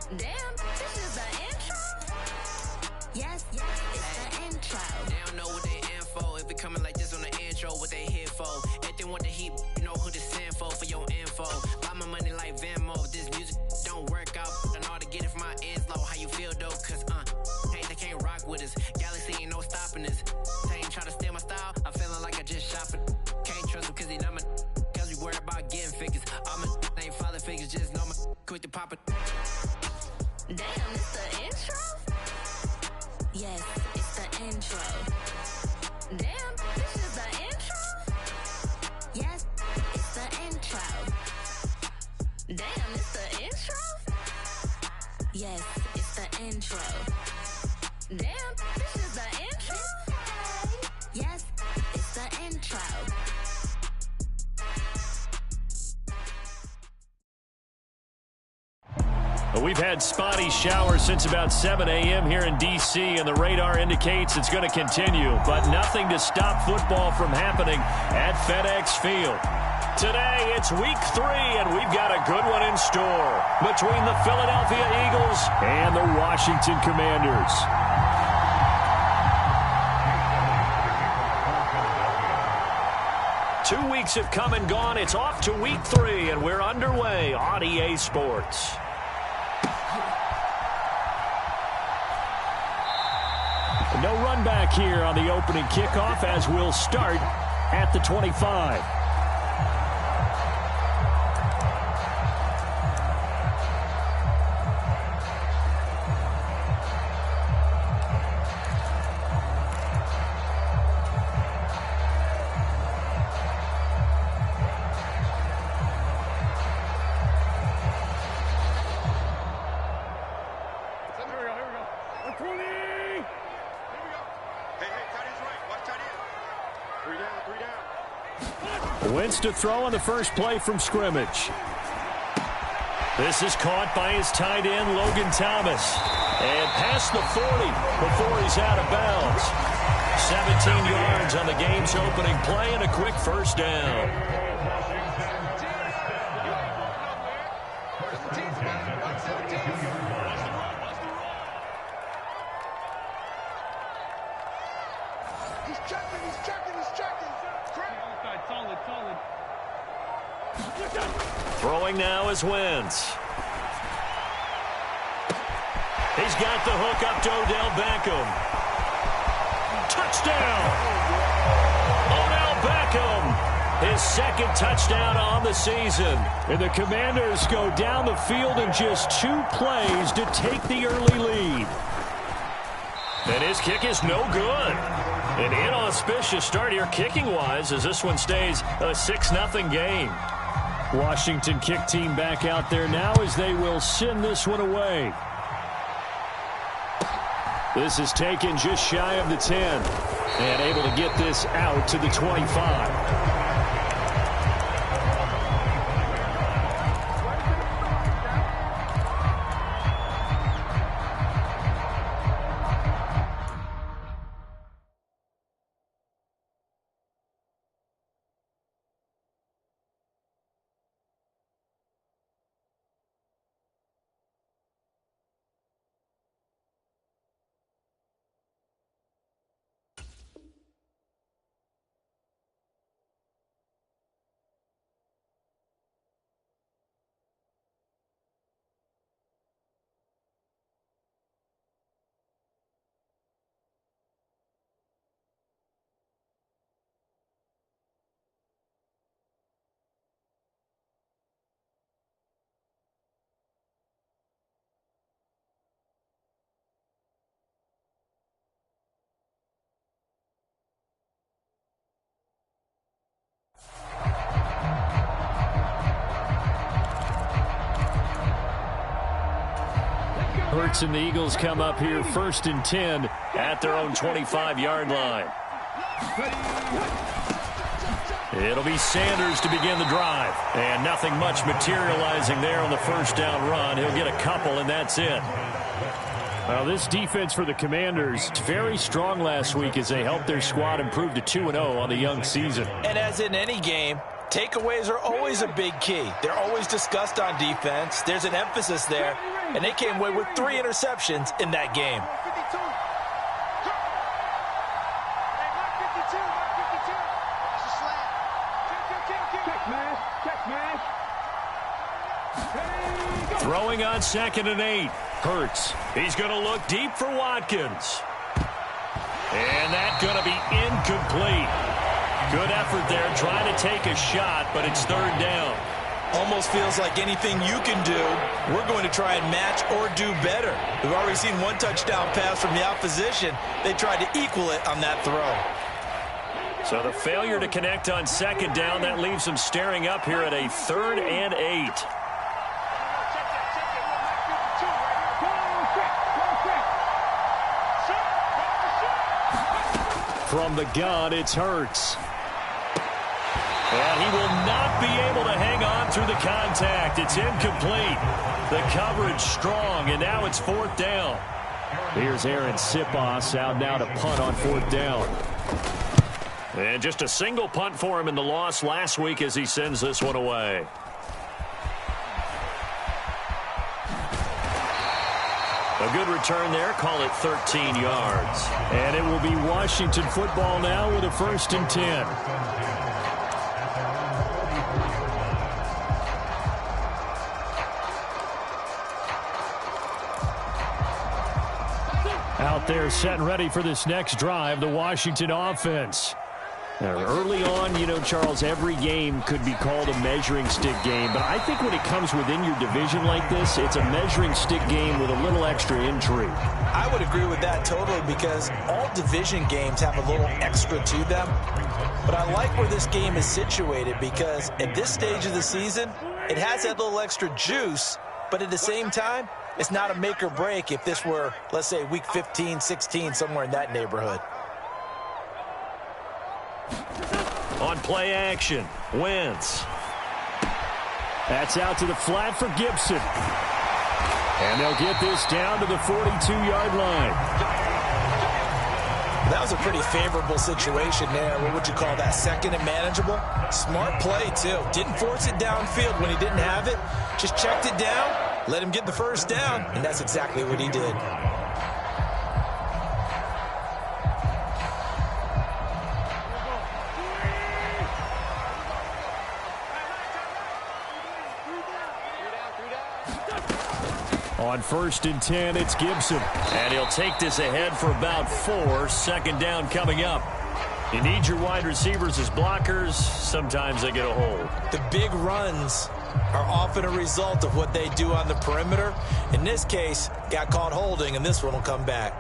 Damn, this is the intro? Yes, it's the intro. They don't know what they in for. If it coming like this on the intro, what they here for? If they want the heat, you know who to send for your info. Buy my money like Venmo. If this music don't work out, I know how to get it from my ends low. How you feel though? Cause hey, they can't rock with us. Galaxy ain't no stopping us. They ain't try to steal my style. I'm feeling like I just shot for. Can't trust them cause they not my. Cause we worried about getting figures. All my ain't father figures, just know my quick to pop it. Damn, it's the intro? Yes, it's the intro. Damn, this is the intro? Yes, it's the intro. Damn, it's the intro? Yes, it's the intro. Damn, this is the intro? Yes, it's the intro. We've had spotty showers since about 7 a.m. here in D.C., and the radar indicates it's going to continue, but nothing to stop football from happening at FedEx Field. Today, it's week 3, and we've got a good one in store between the Philadelphia Eagles and the Washington Commanders. Two weeks have come and gone. It's off to week 3, and we're underway on EA Sports. No run back here on the opening kickoff as we'll start at the 25. Wentz to throw on the first play from scrimmage. This is caught by his tight end, Logan Thomas. And past the 40 before he's out of bounds. 17 yards on the game's opening play and a quick first down. Throwing now is Wentz. He's got the hook up to Odell Beckham. Touchdown! Odell Beckham, his second touchdown on the season. And the Commanders go down the field in just 2 plays to take the early lead. And his kick is no good. An inauspicious start here kicking-wise as this one stays a 6-0 game. Washington kick team back out there now as they will send this one away. This is taken just shy of the 10 and able to get this out to the 25. Hurts and the Eagles come up here 1st and 10 at their own 25-yard line. It'll be Sanders to begin the drive. And nothing much materializing there on the first down run. He'll get a couple, and that's it. Well, this defense for the Commanders, very strong last week as they helped their squad improve to 2-0 on the young season. And as in any game, Takeaways are always a big key. They're always discussed on defense. There's an emphasis there, and they came away with 3 interceptions in that game. Throwing on 2nd and 8. Hurts. He's going to look deep for Watkins. And that's going to be incomplete. Good effort there trying to take a shot, but it's 3rd down. Almost feels like anything you can do, we're going to try and match or do better. We've already seen 1 touchdown pass from the opposition. They tried to equal it on that throw. So the failure to connect on 2nd down, that leaves them staring up here at a 3rd and 8. From the gun, it's Hurts. And he will not be able to hang on through the contact. It's incomplete. The coverage strong, and now it's 4th down. Here's Aaron Sipos out now to punt on 4th down. And just a single punt for him in the loss last week as he sends this one away. A good return there. Call it 13 yards. And it will be Washington football now with a 1st and 10. Out there set and ready for this next drive, the Washington offense. Now, early on, you know, Charles, every game could be called a measuring stick game. But I think when it comes within your division like this, it's a measuring stick game with a little extra intrigue. I would agree with that totally because all division games have a little extra to them. But I like where this game is situated because at this stage of the season, it has that little extra juice. But at the same time, it's not a make or break if this were, let's say, week 15, 16, somewhere in that neighborhood. On play action, Wentz. That's out to the flat for Gibson. And they'll get this down to the 42-yard line. That was a pretty favorable situation there. What would you call that? 2nd and manageable? Smart play, too. Didn't force it downfield when he didn't have it. Just checked it down, let him get the 1st down, and that's exactly what he did. On 1st and 10, it's Gibson. And he'll take this ahead for about 4. 2nd down coming up. You need your wide receivers as blockers. Sometimes they get a hold. The big runs are often a result of what they do on the perimeter. In this case, got caught holding, and this one will come back.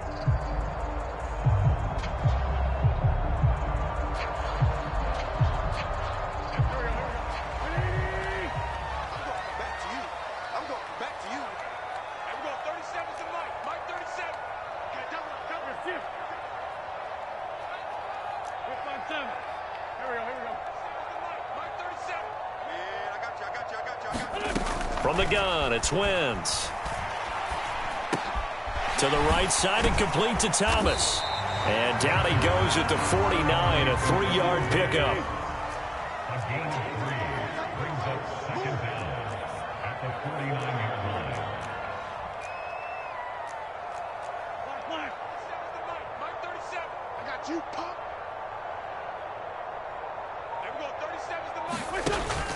From the gun, it's Wentz. To the right side and complete to Thomas. And down he goes at the 49, a 3-yard pickup.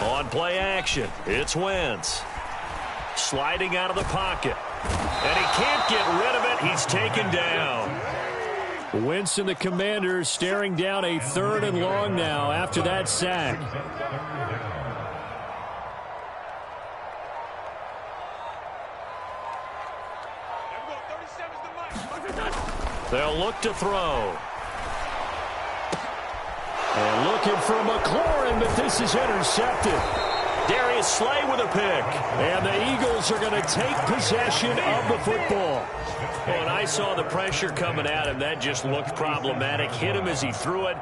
On play action, it's Wentz. Sliding out of the pocket. And he can't get rid of it. He's taken down. Wentz and the Commanders staring down a 3rd and long now after that sack. They'll look to throw. And looking for McLaurin, but this is intercepted. Darius Slay with a pick. And the Eagles are going to take possession of the football. When I saw the pressure coming at him, that just looked problematic. Hit him as he threw it,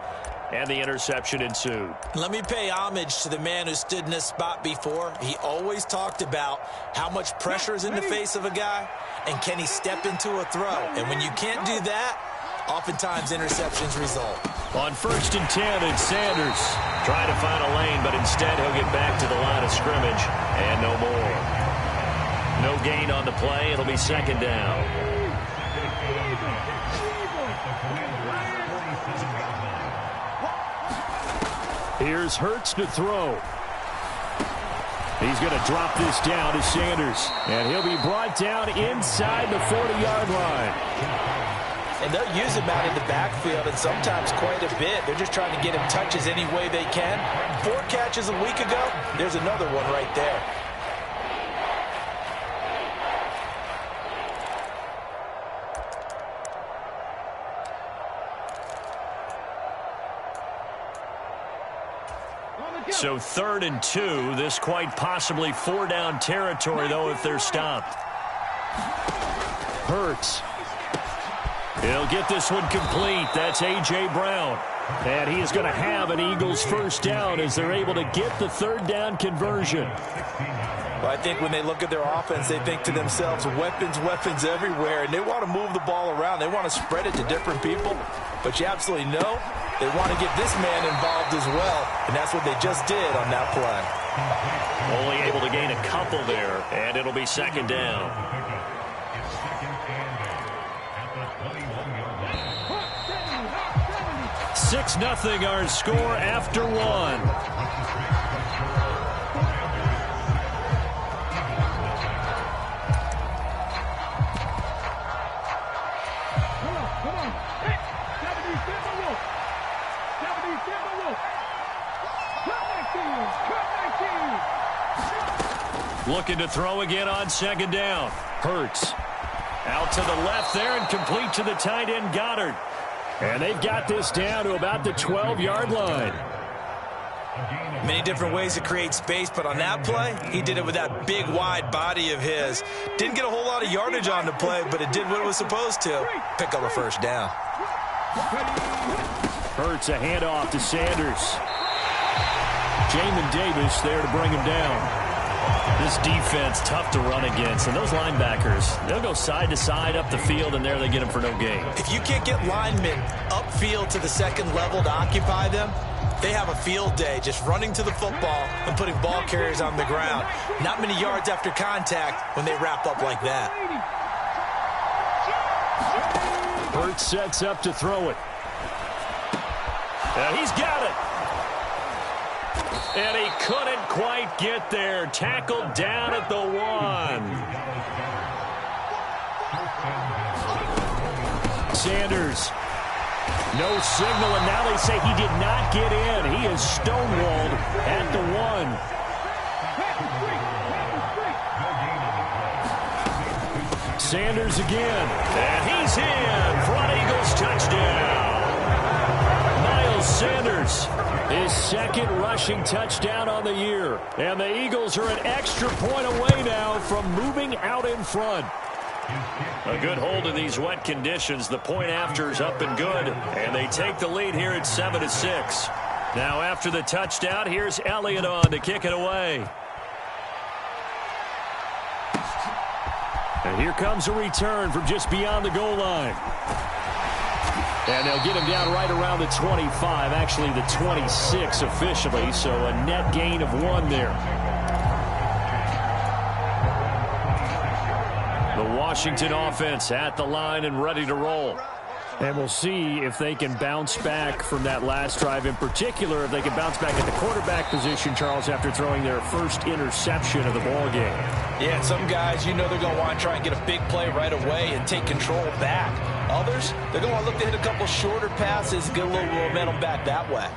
and the interception ensued. Let me pay homage to the man who stood in this spot before. He always talked about how much pressure is in the face of a guy, and can he step into a throw. And when you can't do that, oftentimes interceptions result. On 1st and 10, it's Sanders trying to find a lane, but instead he'll get back to the line of scrimmage and no more. No gain on the play. It'll be 2nd down. Here's Hurts to throw. He's going to drop this down to Sanders, and he'll be brought down inside the 40-yard line. And they'll use him out in the backfield, and sometimes quite a bit. They're just trying to get him touches any way they can. 4 catches a week ago, there's another one right there. So 3rd and 2, this quite possibly 4-down territory, though, if they're stopped. Hurts. He'll get this one complete. That's A.J. Brown. And he is going to have an Eagles 1st down as they're able to get the 3rd down conversion. Well, I think when they look at their offense, they think to themselves, weapons, weapons everywhere. And they want to move the ball around. They want to spread it to different people. But you absolutely know they want to get this man involved as well. And that's what they just did on that play. Only able to gain a couple there. And it'll be 2nd down. 6-0 our score after 1. Looking to throw again on 2nd down. Hurts. Out to the left there and complete to the tight end Goddard. And they've got this down to about the 12-yard line. Many different ways to create space, but on that play, he did it with that big, wide body of his. Didn't get a whole lot of yardage on the play, but it did what it was supposed to. Pick up a 1st down. Hurts a handoff to Sanders. Jamin Davis there to bring him down. This defense, tough to run against. And those linebackers, they'll go side to side up the field, and there they get them for no gain. If you can't get linemen upfield to the 2nd level to occupy them, they have a field day just running to the football and putting ball carriers on the ground. Not many yards after contact when they wrap up like that. Hurts sets up to throw it. And he's got it. And he couldn't quite get there. Tackled down at the 1. Sanders. No signal, and now they say he did not get in. He is stonewalled at the 1. Sanders again. And he's in for an Eagles touchdown. Miles Sanders, his 2nd rushing touchdown on the year. And the Eagles are an extra point away now from moving out in front. A good hold in these wet conditions. The point after's up and good. And they take the lead here at 7-6. Now after the touchdown, here's Elliott on to kick it away. And here comes a return from just beyond the goal line. And they'll get him down right around the 25, actually the 26 officially, so a net gain of 1 there. The Washington offense at the line and ready to roll. And we'll see if they can bounce back from that last drive, in particular if they can bounce back at the quarterback position, Charles, after throwing their first interception of the ball game. Yeah, some guys, you know they're going to want to try and get a big play right away and take control back. Others, they're going to want to look to hit a couple shorter passes and get a little momentum back that way.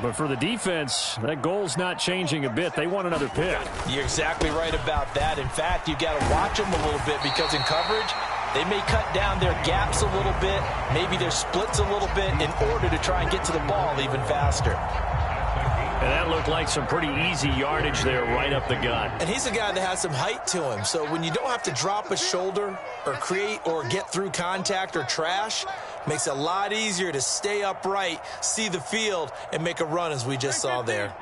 But for the defense, that goal's not changing a bit. They want another pick. You're exactly right about that. In fact, you've got to watch them a little bit because in coverage, they may cut down their gaps a little bit, maybe their splits a little bit in order to try and get to the ball even faster. And that looked like some pretty easy yardage there right up the gut. And he's a guy that has some height to him. So when you don't have to drop a shoulder or create or get through contact or trash, makes it a lot easier to stay upright, see the field, and make a run as we just saw there.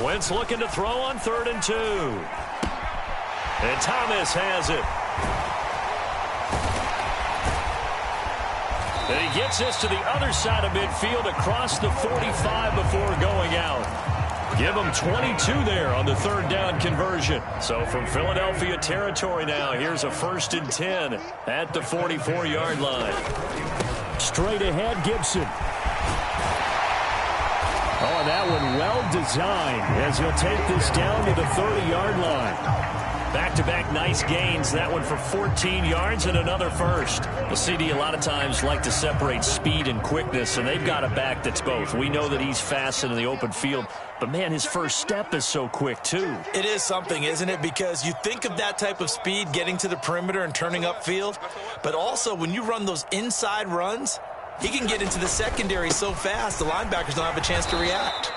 Wentz looking to throw on 3rd and 2. And Thomas has it. And he gets this to the other side of midfield across the 45 before going out. Give him 22 there on the third down conversion. So from Philadelphia territory now, here's a 1st and 10 at the 44-yard line. Straight ahead, Gibson. Oh, that one well designed as he'll take this down to the 30-yard line. Back-to-back nice gains. That one for 14 yards and another first. The CD a lot of times like to separate speed and quickness, and they've got a back that's both. We know that he's fast in the open field, but, man, his first step is so quick, too. It is something, isn't it? Because you think of that type of speed getting to the perimeter and turning upfield, but also when you run those inside runs, he can get into the secondary so fast the linebackers don't have a chance to react.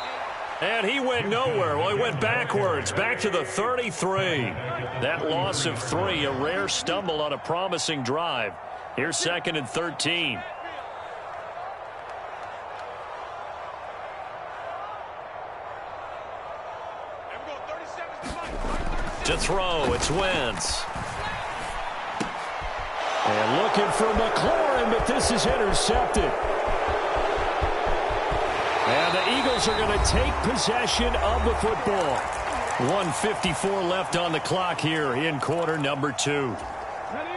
And he went nowhere. Well, he went backwards, back to the 33. That loss of 3, a rare stumble on a promising drive. Here's 2nd and 13. To throw, it's Wentz. And looking for McLaurin, but this is intercepted. And the Eagles are going to take possession of the football. 1:54 left on the clock here in quarter number 2.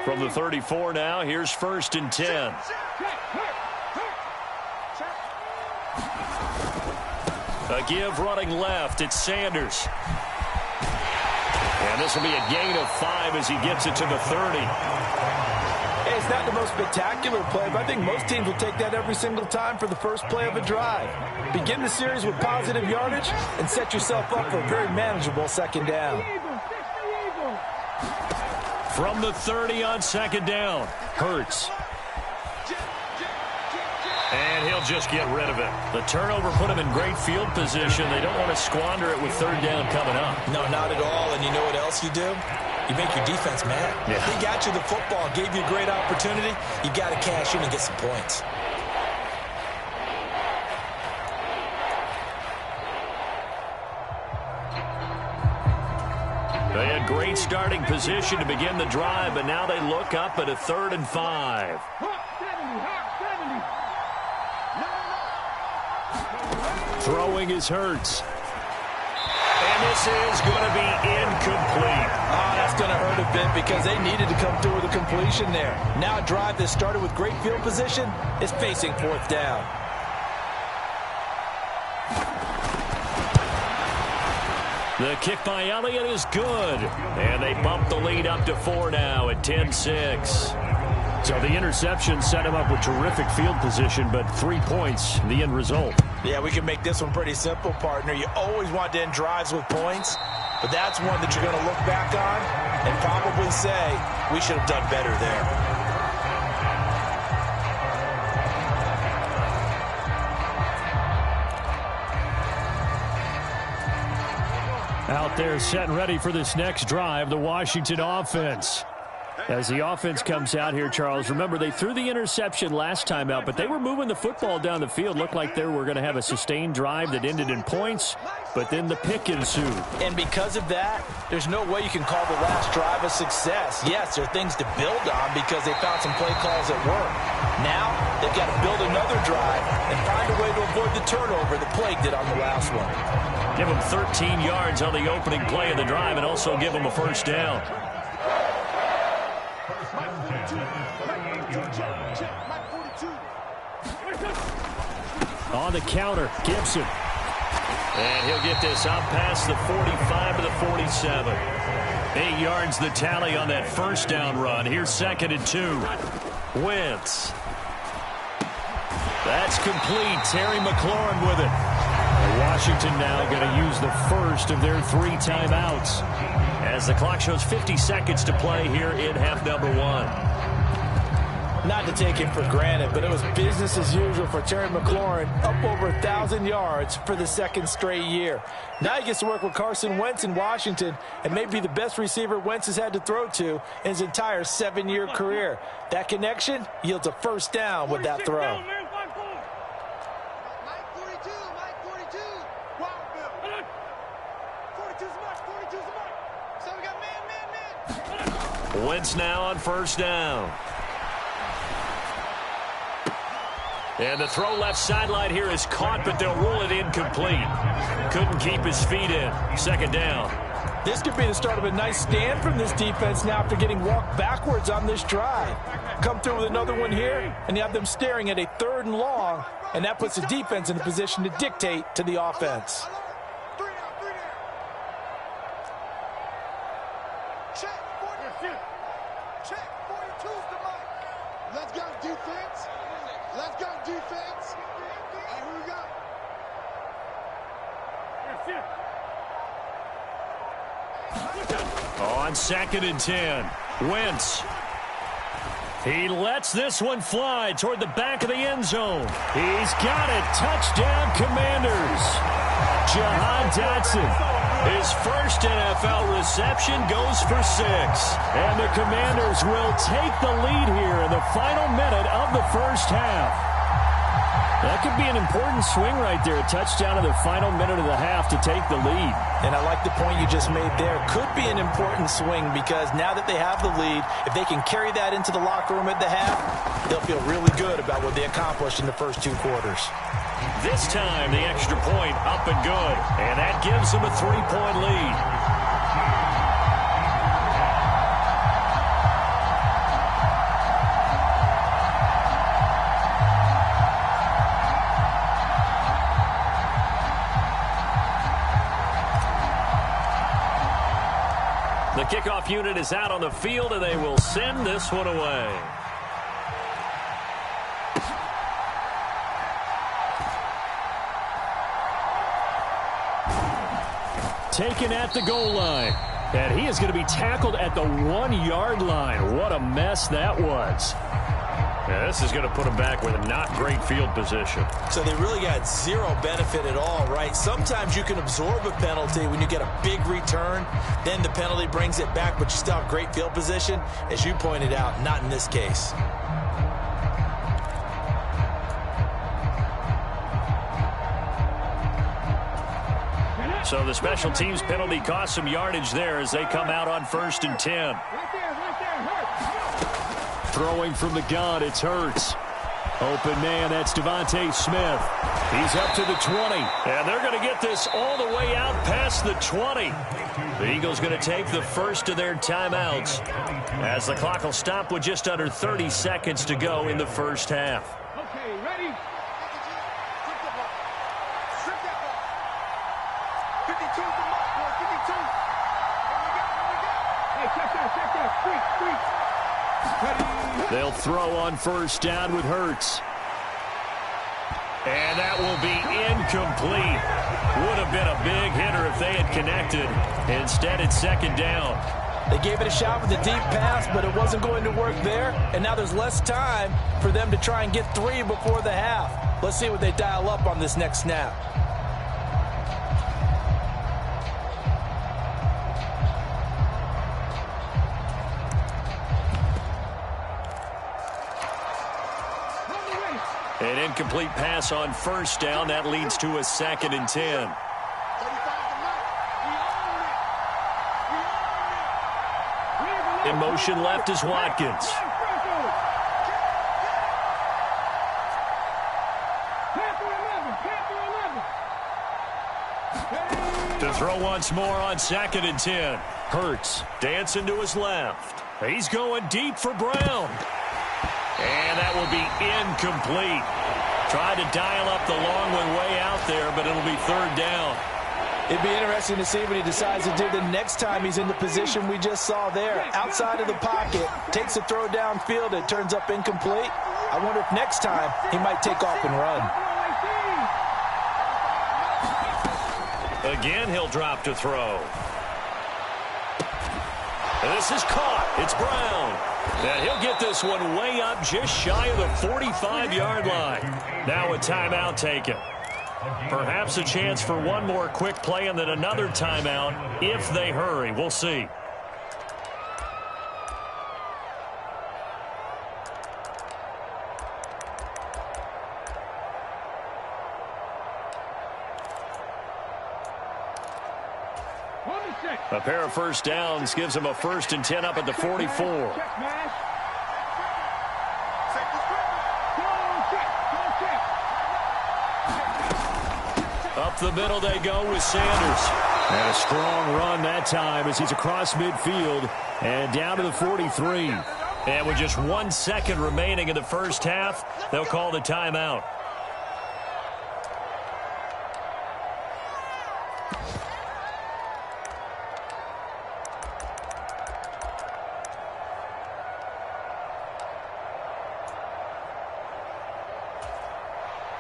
From the 34 now, here's 1st and 10. A give running left, it's Sanders. And this will be a gain of 5 as he gets it to the 30. Hey, it's not the most spectacular play, but I think most teams will take that every single time for the first play of a drive. Begin the series with positive yardage and set yourself up for a very manageable 2nd down. From the 30 on 2nd down, Hurts. And he'll just get rid of it. The turnover put him in great field position. They don't want to squander it with 3rd down coming up. No, not at all. And you know what else you do? You make your defense mad. Yeah. They got you the football, gave you a great opportunity. You got to cash in and get some points. They had great starting position to begin the drive, but now they look up at a 3rd and 5. Throwing is Hurts. And this is going to be incomplete. Oh, that's going to hurt a bit because they needed to come through with a completion there. Now a drive that started with great field position is facing 4th down. The kick by Elliott is good. And they bump the lead up to 4 now at 10-6. So the interception set him up with terrific field position, but 3 points, the end result. Yeah, we can make this one pretty simple, partner. You always want to end drives with points, but that's one that you're going to look back on and probably say, we should have done better there. Out there set and ready for this next drive, the Washington offense. As the offense comes out here, Charles, remember they threw the interception last time out, but they were moving the football down the field. Looked like they were going to have a sustained drive that ended in points, but then the pick ensued. And because of that, there's no way you can call the last drive a success. Yes, there are things to build on because they found some play calls that work. Now, they've got to build another drive and find a way to avoid the turnover that plagued it on the last one. Give them 13 yards on the opening play of the drive and also give them a 1st down. On the counter, Gibson. And he'll get this out past the 45 to the 47. 8 yards the tally on that 1st down run. Here's 2nd and 2. Wentz. That's complete. Terry McLaurin with it. Washington now going to use the first of their 3 timeouts. As the clock shows 50 seconds to play here in half number 1. Not to take it for granted, but it was business as usual for Terry McLaurin, up over 1,000 yards for the 2nd straight year. Now he gets to work with Carson Wentz in Washington and may be the best receiver Wentz has had to throw to in his entire 7-year career. That connection yields a 1st down with that throw. Wentz now on 1st down. And the throw left sideline here is caught, but they'll rule it incomplete. Couldn't keep his feet in. Second down. This could be the start of a nice stand from this defense now after getting walked backwards on this drive. Come through with another one here, and you have them staring at a 3rd and long, and that puts the defense in a position to dictate to the offense. Let's go defense. Let's go defense. Hey, who we got? On 2nd and 10, Wentz. He lets this one fly toward the back of the end zone. He's got it. Touchdown, Commanders. Jahan Dotson. His first NFL reception goes for 6. And the Commanders will take the lead here in the final minute of the first half. That could be an important swing right there. A touchdown in the final minute of the half to take the lead. And I like the point you just made there. Could be an important swing because now that they have the lead, if they can carry that into the locker room at the half, they'll feel really good about what they accomplished in the first 2 quarters. This time, the extra point up and good. And that gives them a 3-point lead. The kickoff unit is out on the field, and they will send this one away. Taken at the goal line. And he is going to be tackled at the 1-yard line. What a mess that was. Yeah, this is going to put him back with a not great field position. So they really got zero benefit at all, right? Sometimes you can absorb a penalty when you get a big return. Then the penalty brings it back, but you still have great field position. As you pointed out, not in this case. So the special teams penalty cost some yardage there as they come out on 1st and 10. Throwing from the gun, it's Hurts. Open man, that's Devontae Smith. He's up to the 20. And they're going to get this all the way out past the 20. The Eagles going to take the first of their timeouts as the clock will stop with just under 30 seconds to go in the first half. Okay, ready? Strip that ball. Strip that ball. 52 is the mark, boy. 52. Here we go. Hey, check that. Street. They'll throw on 1st down with Hurts. And that will be incomplete. Would have been a big hitter if they had connected. Instead, it's 2nd down. They gave it a shot with a deep pass, but it wasn't going to work there. And now there's less time for them to try and get 3 before the half. Let's see what they dial up on this next snap. An incomplete pass on 1st down. That leads to a 2nd and 10. In motion left is Watkins. To throw once more on 2nd and 10. Hurts dancing to his left. He's going deep for Brown. And that will be incomplete. Tried to dial up the long one way out there, but it'll be 3rd down. It'd be interesting to see what he decides to do the next time he's in the position we just saw there. Outside of the pocket, takes a throw downfield, it turns up incomplete. I wonder if next time he might take off and run. Again, he'll drop to throw. This is caught. It's Brown. And he'll get this one way up just shy of the 45-yard line. Now a timeout taken. Perhaps a chance for one more quick play and then another timeout if they hurry. We'll see. A pair of 1st downs gives him a 1st and 10 up at the 44. Up the middle they go with Sanders. And a strong run that time as he's across midfield and down to the 43. And with just 1 second remaining in the first half, they'll call the timeout.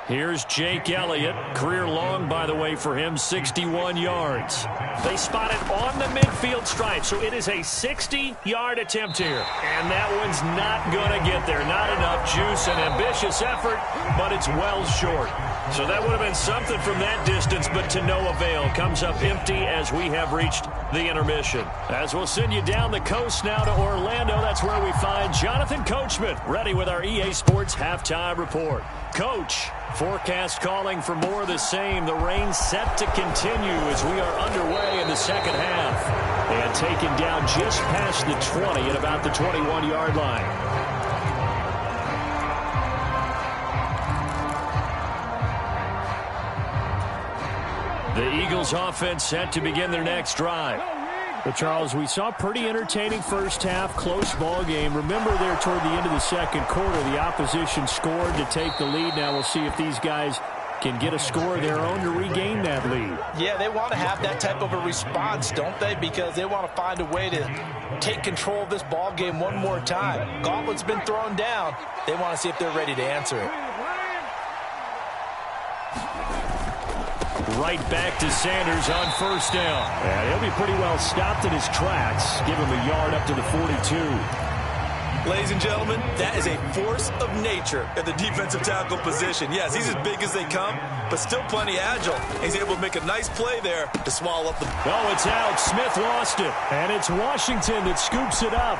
Here's Jake Elliott. Career long, by the way, for him, 61 yards. They spot it on the midfield stripe, so it is a 60-yard attempt here. And that one's not going to get there. Not enough juice, an ambitious effort, but it's well short. So that would have been something from that distance, but to no avail. Comes up empty as we have reached the intermission. As we'll send you down the coast now to Orlando, that's where we find Jonathan Coachman, ready with our EA Sports Halftime Report. Coach, forecast calling for more of the same. The rain set to continue as we are underway in the second half. And taken down just past the 20 at about the 21-yard line. The Eagles offense set to begin their next drive. Well, Charles, we saw a pretty entertaining first half, close ball game. Remember there toward the end of the second quarter, the opposition scored to take the lead. Now we'll see if these guys can get a score of their own to regain that lead. Yeah, they want to have that type of a response, don't they? Because they want to find a way to take control of this ball game one more time. Gauntlet's been thrown down. They want to see if they're ready to answer it. Right back to Sanders on first down. And he'll be pretty well stopped in his tracks. Give him a yard up to the 42. Ladies and gentlemen, that is a force of nature at the defensive tackle position. Yes, he's as big as they come, but still plenty agile. He's able to make a nice play there to swallow up the... Oh, it's out. Smith lost it. And it's Washington that scoops it up.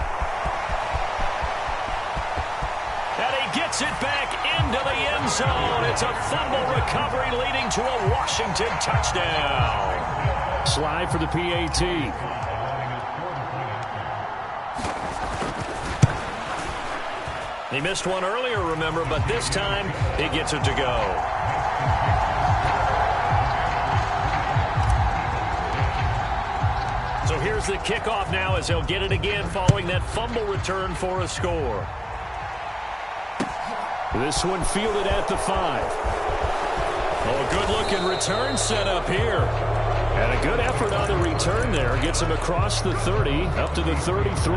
And he gets it back into the end zone. It's a fumble recovery leading to a Washington touchdown. Slide for the PAT. He missed one earlier, remember, but this time he gets it to go. So here's the kickoff now as he'll get it again following that fumble return for a score. This one fielded at the 5. Oh, a good-looking return set up here. And a good effort on the return there. Gets him across the 30, up to the 33.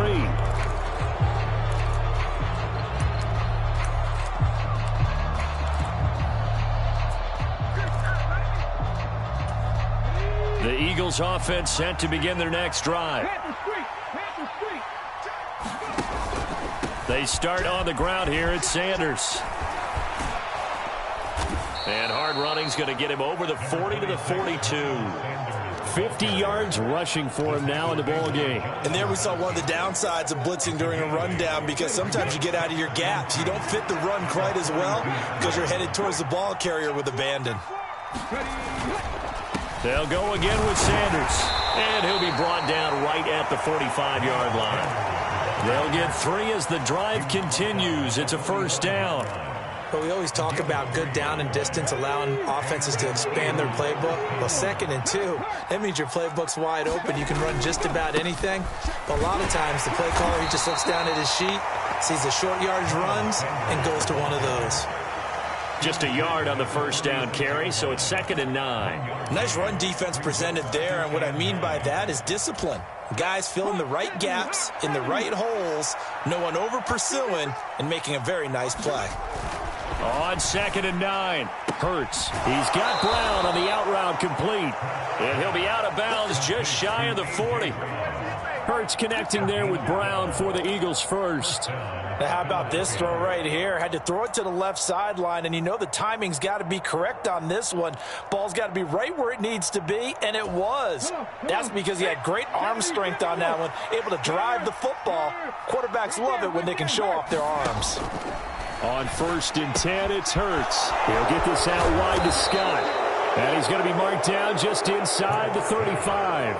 The Eagles offense set to begin their next drive. They start on the ground here at Sanders. And hard running's going to get him over the 40 to the 42. 50 yards rushing for him now in the ball game. And there we saw one of the downsides of blitzing during a rundown, because sometimes you get out of your gaps. You don't fit the run quite as well because you're headed towards the ball carrier with abandon. They'll go again with Sanders. And he'll be brought down right at the 45-yard line. They'll get 3 as the drive continues. It's a first down. But we always talk about good down and distance, allowing offenses to expand their playbook. Well, 2nd and 2, that means your playbook's wide open. You can run just about anything. But a lot of times, the play caller, he just looks down at his sheet, sees the short yardage runs, and goes to one of those. Just a yard on the first down carry, so it's 2nd and 9. Nice run defense presented there, and what I mean by that is discipline. Guys filling the right gaps in the right holes, no one over pursuing, and making a very nice play. On 2nd and 9, Hurts. He's got Brown on the out route complete. And he'll be out of bounds just shy of the 40. Hurts connecting there with Brown for the Eagles first. Now how about this throw right here? Had to throw it to the left sideline, and you know the timing's got to be correct on this one. Ball's got to be right where it needs to be, and it was. That's because he had great arm strength on that one, able to drive the football. Quarterbacks love it when they can show off their arms. On 1st and 10, it's Hurts. He'll get this out wide to Scott. And he's going to be marked down just inside the 35.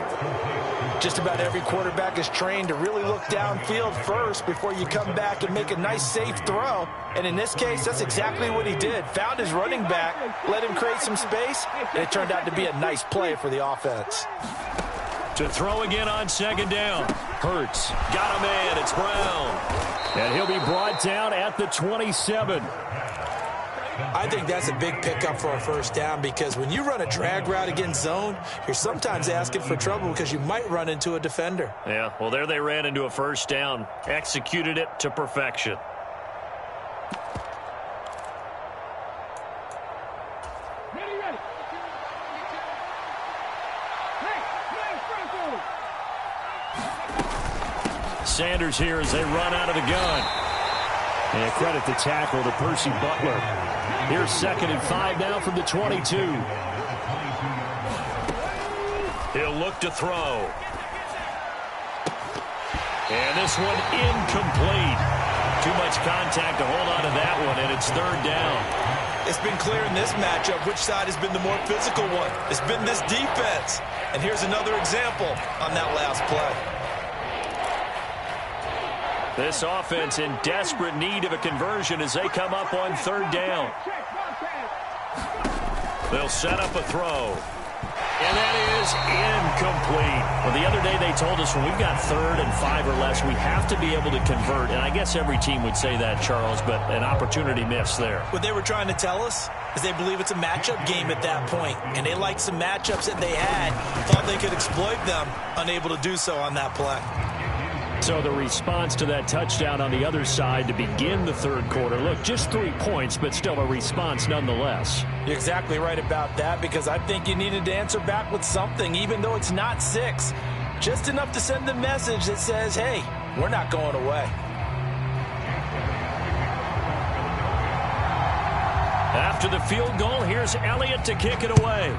Just about every quarterback is trained to really look downfield first before you come back and make a nice, safe throw. And in this case, that's exactly what he did. Found his running back, let him create some space, and it turned out to be a nice play for the offense. To throw again on second down. Hurts. Got a man. It's Brown. And he'll be brought down at the 27. I think that's a big pickup for a first down because when you run a drag route against zone, you're sometimes asking for trouble because you might run into a defender. Yeah, well, there they ran into a first down. Executed it to perfection. Sanders here as they run out of the gun. And credit the tackle to Percy Butler. Here's 2nd and 5 now from the 22. He'll look to throw. And this one incomplete. Too much contact to hold on to that one, and it's 3rd down. It's been clear in this matchup which side has been the more physical one. It's been this defense. And here's another example on that last play. This offense in desperate need of a conversion as they come up on 3rd down. They'll set up a throw. And that is incomplete. Well, the other day they told us when we've got 3rd and 5 or less, we have to be able to convert. And I guess every team would say that, Charles, but an opportunity missed there. What they were trying to tell us is they believe it's a matchup game at that point. And they liked some matchups that they had, thought they could exploit them, unable to do so on that play. So the response to that touchdown on the other side to begin the 3rd quarter. Look, just 3 points, but still a response nonetheless. You're exactly right about that because I think you needed to answer back with something, even though it's not 6. Just enough to send the message that says, hey, we're not going away. After the field goal, here's Elliott to kick it away.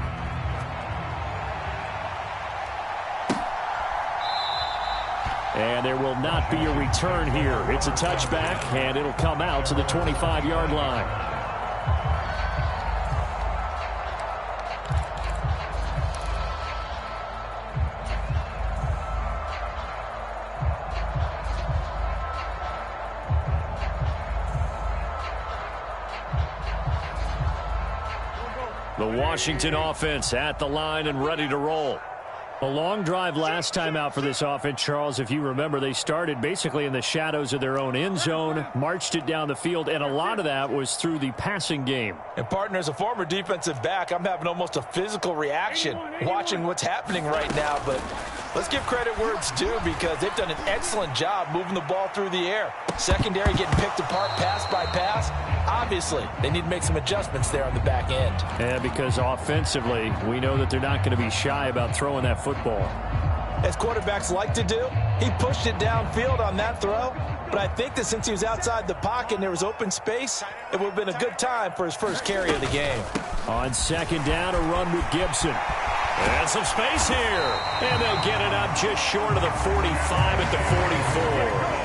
And there will not be a return here. It's a touchback, and it'll come out to the 25-yard line. The Washington offense at the line and ready to roll. A long drive last time out for this offense, Charles. If you remember, they started basically in the shadows of their own end zone, marched it down the field, and a lot of that was through the passing game. And, partner, as a former defensive back, I'm having almost a physical reaction watching what's happening right now. But let's give credit where it's due because they've done an excellent job moving the ball through the air. Secondary getting picked apart pass by pass. Obviously, they need to make some adjustments there on the back end. Yeah, because offensively, we know that they're not going to be shy about throwing that football. As quarterbacks like to do, he pushed it downfield on that throw. But I think that since he was outside the pocket and there was open space, it would have been a good time for his first carry of the game. On 2nd down, a run with Gibson. And some space here. And they'll get it up just short of the 45 at the 44.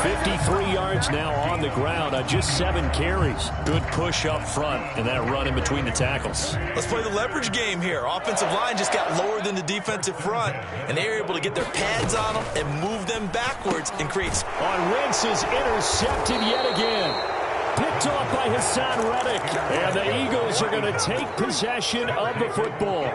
53 yards now on the ground on just 7 carries. Good push up front and that run in between the tackles. Let's play the leverage game here. Offensive line just got lower than the defensive front, and they were able to get their pads on them and move them backwards and create. On Wentz is intercepted yet again. Picked off by Hassan Reddick. And the Eagles are going to take possession of the football.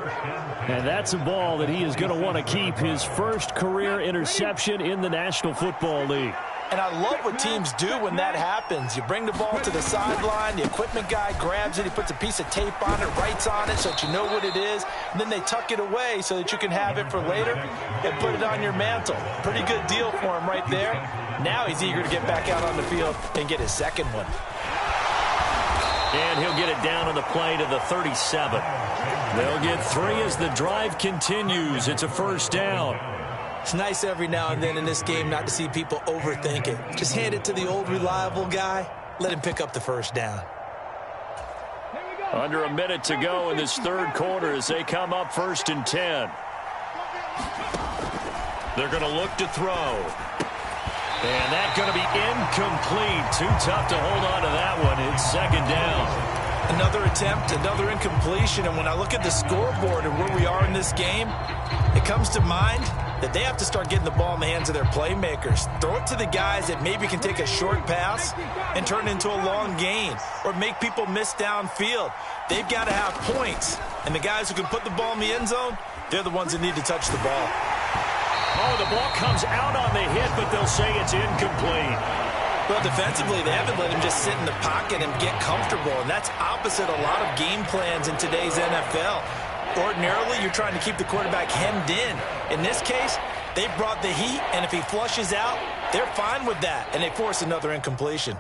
And that's a ball that he is going to want to keep, his first career interception in the National Football League. And I love what teams do when that happens. You bring the ball to the sideline, the equipment guy grabs it, he puts a piece of tape on it, writes on it so that you know what it is, and then they tuck it away so that you can have it for later and put it on your mantle. Pretty good deal for him right there. Now he's eager to get back out on the field and get his second one. And he'll get it down on the play to the 37. They'll get 3 as the drive continues. It's a first down. It's nice every now and then in this game not to see people overthink it. Just hand it to the old reliable guy. Let him pick up the first down. Under a minute to go in this 3rd quarter as they come up 1st and 10. They're going to look to throw. And that's going to be incomplete. Too tough to hold on to that one. It's 2nd down. Another attempt, another incompletion, and when I look at the scoreboard and where we are in this game, it comes to mind that they have to start getting the ball in the hands of their playmakers. Throw it to the guys that maybe can take a short pass and turn it into a long gain or make people miss downfield. They've got to have points, and the guys who can put the ball in the end zone, they're the ones that need to touch the ball. Oh, the ball comes out on the hit, but they'll say it's incomplete. Well, defensively, they haven't let him just sit in the pocket and get comfortable, and that's opposite a lot of game plans in today's NFL. Ordinarily, you're trying to keep the quarterback hemmed in. In this case, they brought the heat, and if he flushes out, they're fine with that, and they force another incompletion.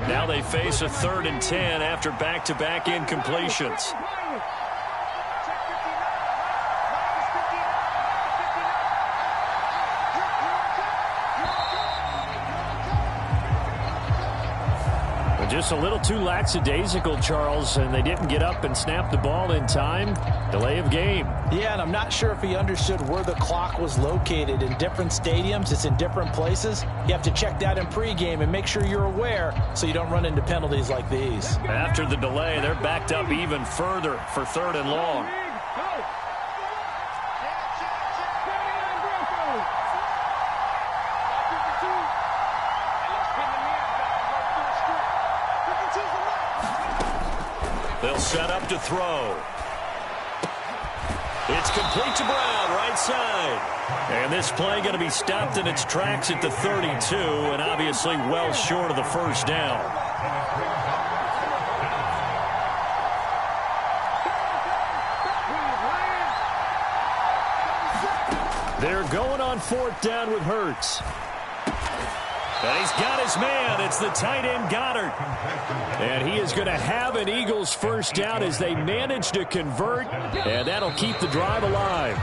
Now they face a 3rd and 10 after back-to-back incompletions. Just a little too lackadaisical, Charles, and they didn't get up and snap the ball in time. Delay of game. Yeah, and I'm not sure if he understood where the clock was located. In different stadiums, it's in different places. You have to check that in pregame and make sure you're aware so you don't run into penalties like these. After the delay, they're backed up even further for 3rd and long. They'll set up to throw. It's complete to Brown, right side. And this play going to be stopped in its tracks at the 32, and obviously well short of the first down. They're going on 4th down with Hurts. And he's got his man. It's the tight end, Goddard. And he is going to have an Eagles first down as they manage to convert, and that'll keep the drive alive.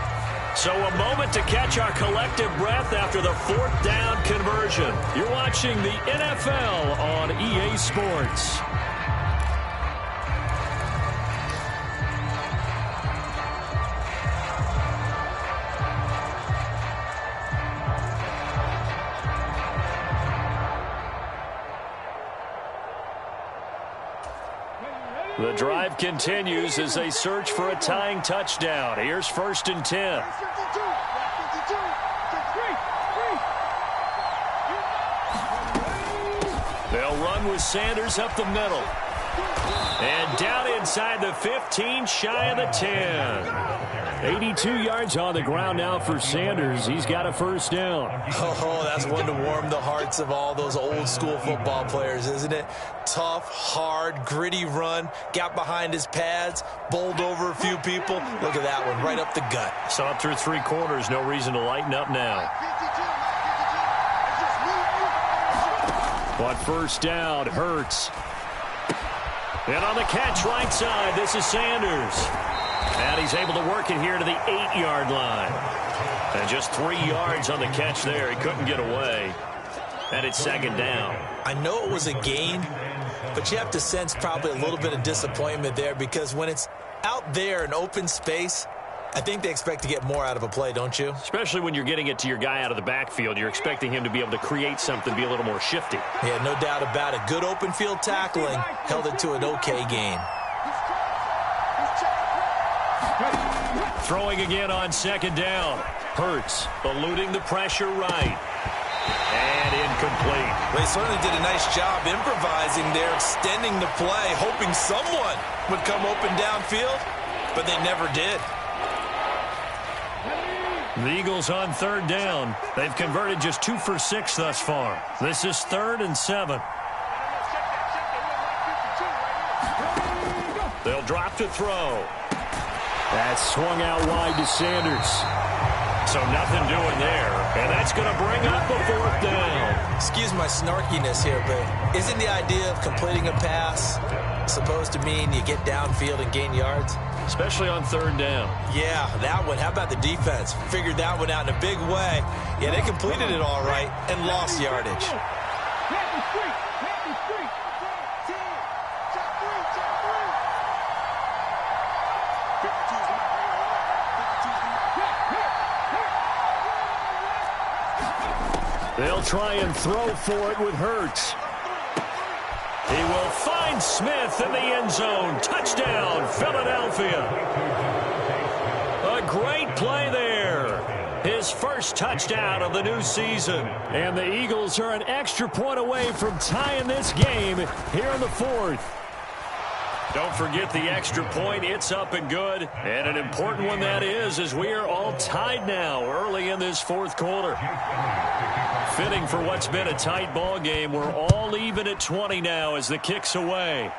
So a moment to catch our collective breath after the 4th down conversion. You're watching the NFL on EA Sports. The drive continues as they search for a tying touchdown. Here's 1st and 10. They'll run with Sanders up the middle. And down inside the 15, shy of the 10. 82 yards on the ground now for Sanders. He's got a first down. Oh, that's one to warm the hearts of all those old school football players, isn't it? Tough, hard, gritty run. Got behind his pads, bowled over a few people. Look at that one, right up the gut. Saw it through 3 quarters. No reason to lighten up now. But first down, Hurts. And on the catch right side, this is Sanders. And he's able to work it here to the 8-yard line. And just 3 yards on the catch there. He couldn't get away. And it's 2nd down. I know it was a gain, but you have to sense probably a little bit of disappointment there because when it's out there in open space, I think they expect to get more out of a play, don't you? Especially when you're getting it to your guy out of the backfield. You're expecting him to be able to create something, be a little more shifty. Yeah, no doubt about it. Good open field tackling held it to an okay gain. Throwing again on 2nd down. Hurts eluding the pressure right. And incomplete. They certainly did a nice job improvising there, extending the play, hoping someone would come open downfield, but they never did. The Eagles on 3rd down. They've converted just 2 for 6 thus far. This is 3rd and 7. They'll drop to throw. That's swung out wide to Sanders. So nothing doing there. And that's going to bring up a 4th down. Excuse my snarkiness here, but isn't the idea of completing a pass supposed to mean you get downfield and gain yards? especially on third down. Yeah, that one. How about the defense? Figured that one out in a big way. Yeah, they completed it all right and lost yardage. They'll try and throw for it with Hurts. He will find Smith in the end zone. Touchdown, Philadelphia. A great play there. His first touchdown of the new season. And the Eagles are an extra point away from tying this game here in the fourth. Don't forget the extra point. It's up and good. And an important one that is, as we are all tied now early in this fourth quarter. Fitting for what's been a tight ball game. We're all even at 20 now as the kick's away.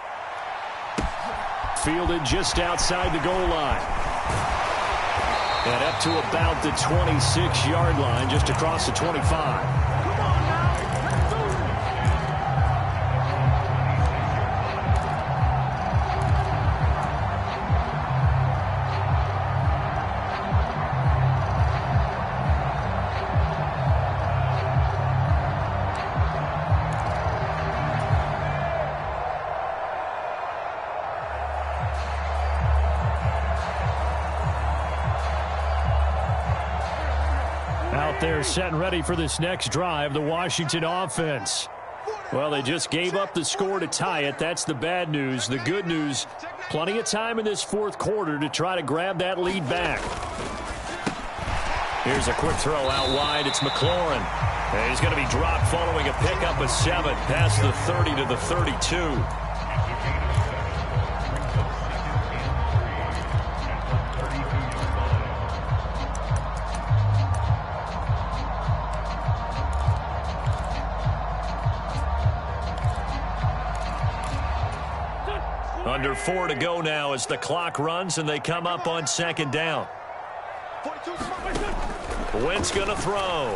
Fielded just outside the goal line. And up to about the 26-yard line, just across the 25. They're set and ready for this next drive, the Washington offense. Well, they just gave up the score to tie it. That's the bad news. The good news, plenty of time in this fourth quarter to try to grab that lead back. Here's a quick throw out wide. It's McLaurin. And he's going to be dropped following a pickup of 7 past the 30 to the 32. Under 4 to go now as the clock runs and they come up on second down. Wentz going to throw.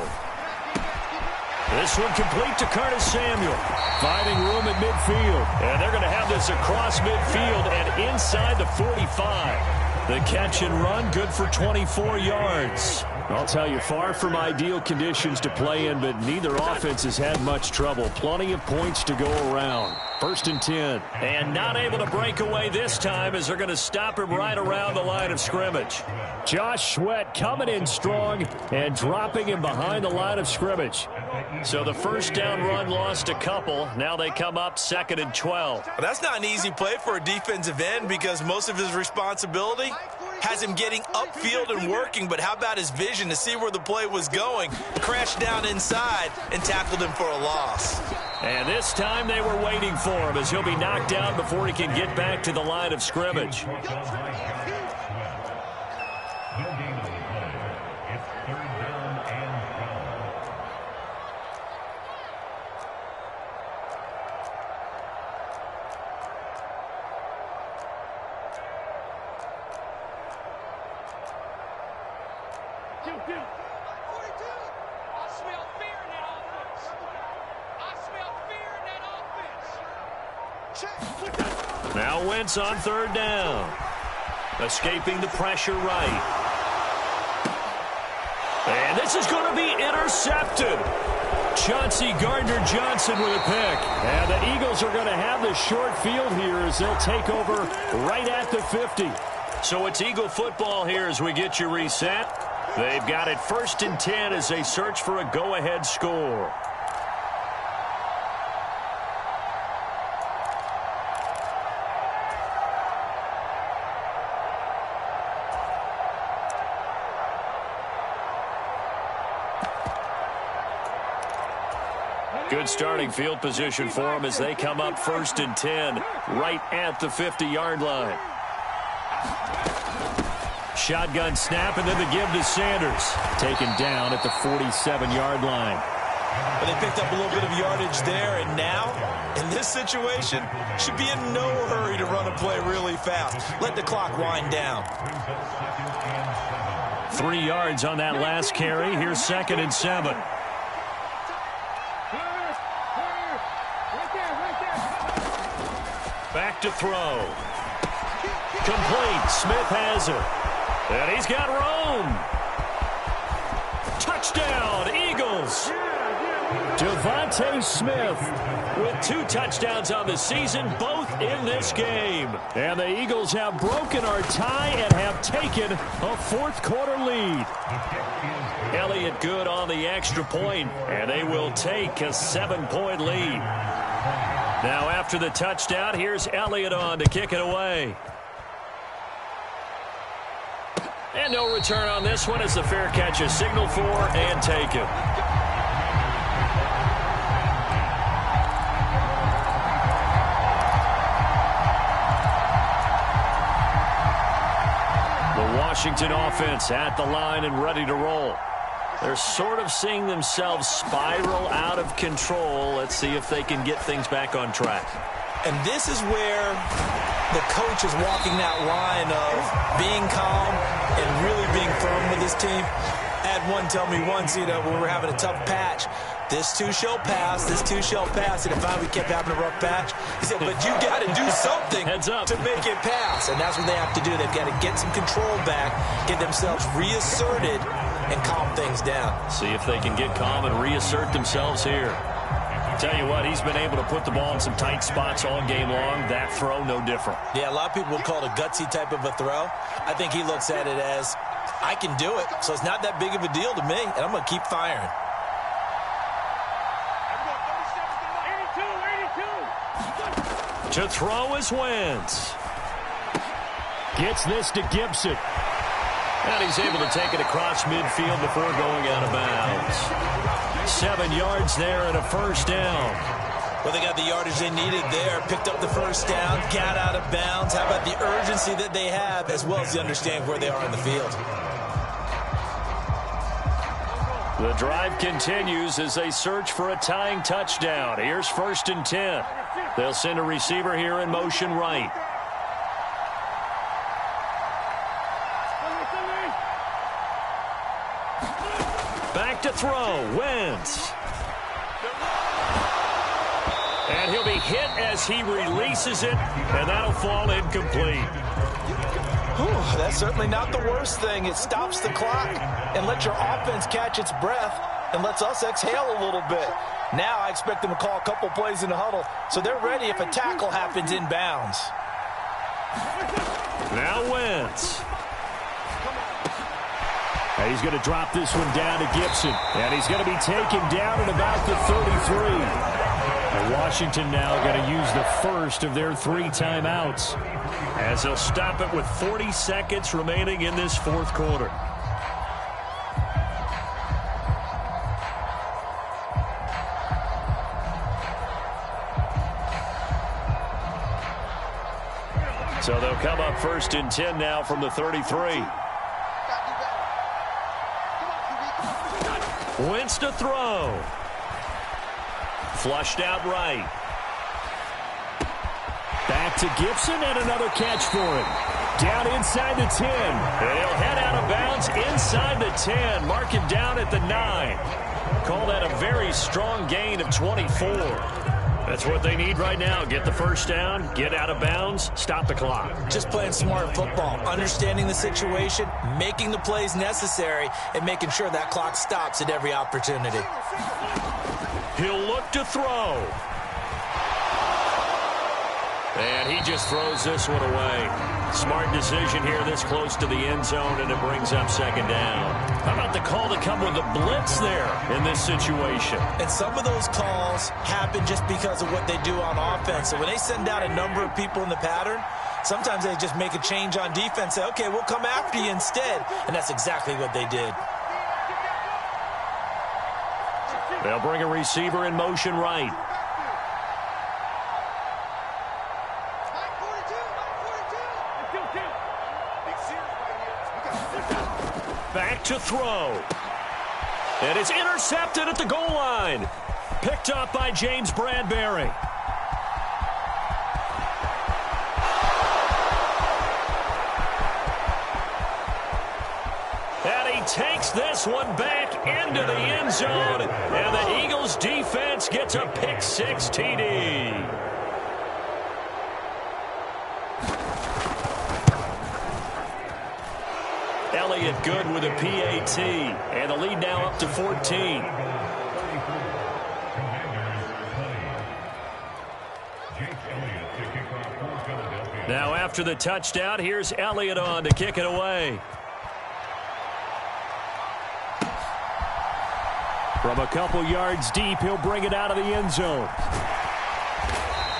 This one complete to Curtis Samuel. Finding room at midfield. And they're going to have this across midfield and inside the 45. The catch and run good for 24 yards. I'll tell you, far from ideal conditions to play in, but neither offense has had much trouble. Plenty of points to go around. 1st and 10. And not able to break away this time as they're going to stop him right around the line of scrimmage. Josh Sweat coming in strong and dropping him behind the line of scrimmage. So the first down run lost a couple. Now they come up 2nd and 12. Well, that's not an easy play for a defensive end because most of his responsibility has him getting upfield and working, but how about his vision to see where the play was going? Crashed down inside and tackled him for a loss. And this time they were waiting for him as he'll be knocked out before he can get back to the line of scrimmage. Now Wentz on 3rd down. Escaping the pressure right. And this is going to be intercepted. Chauncey Gardner-Johnson with a pick. And the Eagles are going to have the short field here as they'll take over right at the 50. So it's Eagle football here as we get you reset. They've got it 1st and 10 as they search for a go-ahead score. Good starting field position for them as they come up 1st and 10 right at the 50-yard line. Shotgun snap and then the give to Sanders. Taken down at the 47-yard line. But they picked up a little bit of yardage there, and now, in this situation, should be in no hurry to run a play really fast. Let the clock wind down. 3 yards on that last carry. Here's 2nd and 7. Back to throw. Complete. Smith has it. And he's got Rome. Touchdown, Eagles. Devontae Smith with 2 touchdowns on the season, both in this game. And the Eagles have broken our tie and have taken a fourth-quarter lead. Elliott good on the extra point, and they will take a 7-point lead. Now after the touchdown, here's Elliott on to kick it away. And no return on this one as the fair catch is signaled for and taken. The Washington offense at the line and ready to roll. They're sort of seeing themselves spiral out of control. Let's see if they can get things back on track. And this is where the coach is walking that line of being calm and really being firm with his team. I had one tell me once, when we were having a tough patch, this too shall pass, this too shall pass. And if we kept having a rough patch, he said, but you got to do something to make it pass. And that's what they have to do. They've got to get some control back, get themselves reasserted, and calm things down. See if they can get calm and reassert themselves here. Tell you what, he's been able to put the ball in some tight spots all game long. That throw, no different. Yeah, a lot of people would call it a gutsy type of a throw. I think he looks at it as, I can do it, so it's not that big of a deal to me, and I'm going to keep firing. To throw is Wentz. Gets this to Gibson. And he's able to take it across midfield before going out of bounds. 7 yards there and a first down. Well, they got the yardage they needed there. Picked up the first down, got out of bounds. How about the urgency that they have as well as they understand where they are in the field? The drive continues as they search for a tying touchdown. Here's 1st and 10. They'll send a receiver here in motion right. Back to throw, Wentz. And he'll be hit as he releases it, and that'll fall incomplete. Whew, that's certainly not the worst thing. It stops the clock and lets your offense catch its breath and lets us exhale a little bit. Now I expect them to call a couple plays in the huddle, so they're ready if a tackle happens in bounds. Now Wentz. And he's going to drop this one down to Gibson. And he's going to be taken down at about the 33. And Washington now going to use the first of their 3 timeouts, as they'll stop it with 40 seconds remaining in this fourth quarter. So they'll come up 1st and 10 now from the 33. Wentz to throw. Flushed out right. Back to Gibson and another catch for him. Down inside the 10. And he'll head out of bounds inside the 10. Mark him down at the 9. Call that a very strong gain of 24. That's what they need right now. Get the first down, get out of bounds, stop the clock. Just playing smart football, understanding the situation, making the plays necessary, and making sure that clock stops at every opportunity. He'll look to throw. And he just throws this one away. Smart decision here this close to the end zone, and it brings up 2nd down. How about the call to come with the blitz there in this situation? And some of those calls happen just because of what they do on offense. So when they send out a number of people in the pattern, sometimes they just make a change on defense, say, okay, we'll come after you instead. And that's exactly what they did. They'll bring a receiver in motion right. Back to throw. And it's intercepted at the goal line. Picked up by James Bradbury. And he takes this one back into the end zone. And the Eagles defense gets a pick-6 TD. Elliott good with a PAT. And the lead now up to 14. Now after the touchdown, here's Elliott on to kick it away. From a couple yards deep, he'll bring it out of the end zone.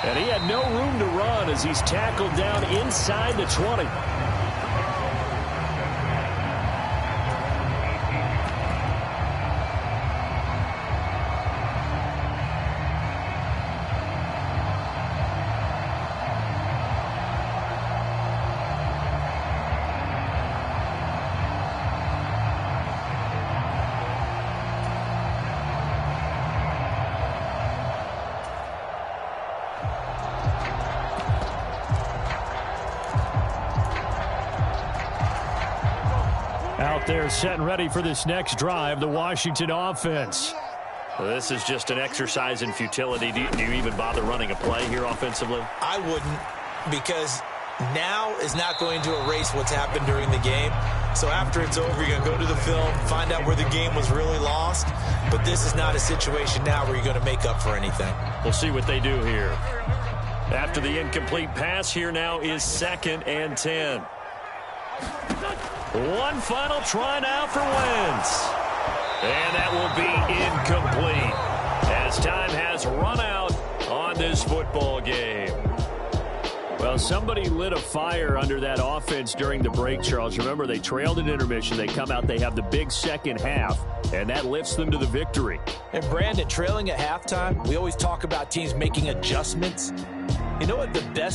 And he had no room to run as he's tackled down inside the 20. Out there set and ready for this next drive, the Washington offense. Well, this is just an exercise in futility. Do you even bother running a play here offensively? I wouldn't, because now is not going to erase what's happened during the game. So after it's over, you're going to go to the film, find out where the game was really lost. But this is not a situation now where you're going to make up for anything. We'll see what they do here. After the incomplete pass, here now is 2nd and 10. One final try now for Wentz. And that will be incomplete as time has run out on this football game. Well, somebody lit a fire under that offense during the break, Charles. Remember, they trailed at intermission. They come out, they have the big second half, and that lifts them to the victory. And Brandon, trailing at halftime, we always talk about teams making adjustments. You know what the best